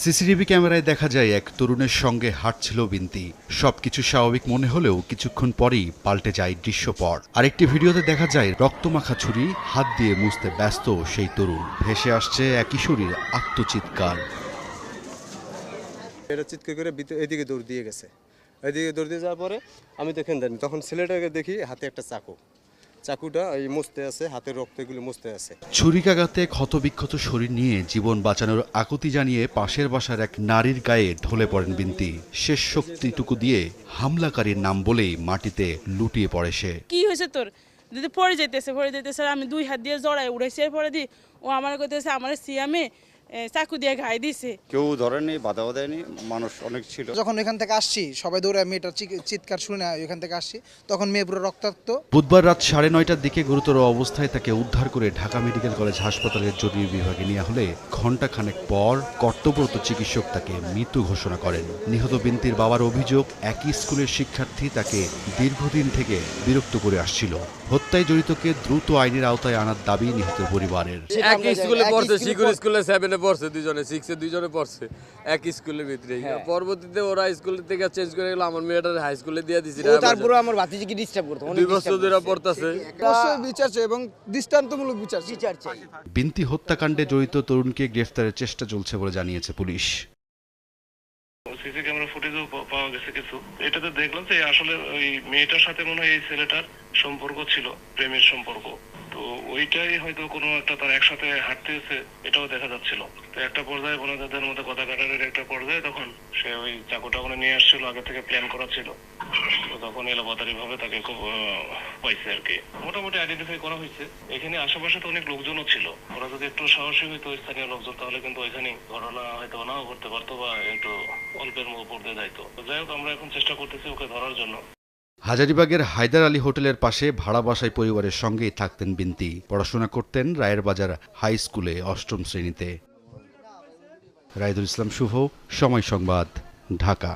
CCTV ক্যামেরায় দেখা যায় এক তরুণের সঙ্গে হাঁটছিল বিনতি। সবকিছু স্বাভাবিক মনে হলেও কিছুক্ষণ পরেই পাল্টে যায় দৃশ্যপট। আরেকটি ভিডিওতে দেখা যায় রক্তমাখা ছুরি হাত দিয়ে মুছতে ব্যস্ত সেই তরুণ। ভেসে আসছে এক কিশোরীর আত্মচিৎকার। এটা চিৎকার করে এদিকে দৌড় দিয়ে গেছে। এদিকে দৌড় দিয়ে যাওয়ার পরে আমি তো এখানে জানি, তখন ছেলেটাকে দেখি হাতে একটা চাকুটা এই মুছতে আছে, হাতের রক্তগুলো মুছতে আছে। ছুরিকাঘাতে ক্ষতবিক্ষত শরীর নিয়ে জীবন বাঁচানোর আকুতি জানিয়ে পাশের বাসার এক নারীর গায়ে ঢলে পড়েন বিনতি। শেষ শক্তিটুকু দিয়ে হামলাকারীর নাম বলেই মাটিতে লুটিয়ে পড়ে সে। কি হয়েছে তোর? দিদি পড়ে যেতেছে, আমি দুই হাত দিয়ে জড়াই উড়েছি। এরপরে দি ও আমার কইতেছে আমার সিয়ামে চাকু দিয়ে ঘাই দিছে। কেউ ধরেনি, বাধাও দেয়নি, মানুষ অনেক ছিল। যখন এখান থেকে আসছি সবাই দৌড়ে মেয়েটার চিৎকার শুনে এখান থেকে আসছি, তখন মেয়ে পুরো রক্তাক্ত। বুধবার রাত 9:30টার দিকে গুরুতর অবস্থায় তাকে উদ্ধার করে ঢাকা মেডিকেল কলেজ হাসপাতালের জরুরি বিভাগে নেওয়া হলে ঘণ্টাখানেক পর কর্তব্যরত চিকিৎসক তাকে মৃত ঘোষণা করেন। নিহত বিনতির বাবার অভিযোগ, একই স্কুলের শিক্ষার্থী তাকে দীর্ঘদিন থেকে বিরক্ত করে আসছিল। হত্যায় জড়িতকে দ্রুত আইনের আওতায় আনার দাবি নিহত পরিবারের। একই স্কুলে পড়ছে, শিকুর স্কুলে 7-এ পড়ছে, দুজনে 6-এ দুজনে পড়ছে একই স্কুলের ভিতরে। পরবর্তীতে ওরা স্কুল থেকে চেঞ্জ করে গেল, আমার মেয়েটার হাই স্কুলে দিয়ে দিছি। তারপরে আমার ভাতিজিকে ডিস্টার্ব করতো, 2 বছর ধরে পড়তাছে। অবশ্যই বিচার চাই এবং দৃষ্টান্তমূলক বিচার চাই। বিনতি হত্যাকাণ্ডে জড়িত তরুণকে গ্রেফতারের চেষ্টা চলছে বলে জানিয়েছে পুলিশ। সিসি ক্যামেরা ফুটেজও পাওয়া গেছে কিছু। এটাতে দেখলাম যে আসলে ওই মেয়েটার সাথে মনে হয় এই ছেলেটার সম্পর্ক ছিল, প্রেমের সম্পর্ক। তো ওইটাই হয়তো কোনো একটা তার একসাথে হাঁটতে এসে এটাও দেখা যাচ্ছিল। তো একটা পর্যায়ে ওনাদের মধ্যে কথা কাটারের একটা পর্যায়ে তখন সে ওই চাকুটা ওখানে নিয়ে আসছিল, আগে থেকে প্ল্যান করা ছিল। তো তখন এলোপাতারি ভাবে তাকে খুব পাইছে আর কি। মোটামুটি আইডেন্টিফাই করা হয়েছে। এখানে আশেপাশে তো অনেক লোকজনও ছিল। ওরা যদি একটু সাহসী হইতো স্থানীয় লোকজন, তাহলে কিন্তু ওইখানে ঘটনা হয়তো নাও ঘটতে পারতো বা একটু অল্পের উপর দিয়ে যাইতো। যাই হোক, আমরা এখন চেষ্টা করতেছি ওকে ধরার জন্য। হাজারীবাগের হায়দার আলী হোটেলের পাশে ভাড়া বাসায় পরিবারের সঙ্গেই থাকতেন বিনতি। পড়াশোনা করতেন রায়ের বাজার হাই স্কুলে 8ম শ্রেণীতে। রাইদুল ইসলাম শুভ, সময় সংবাদ, ঢাকা।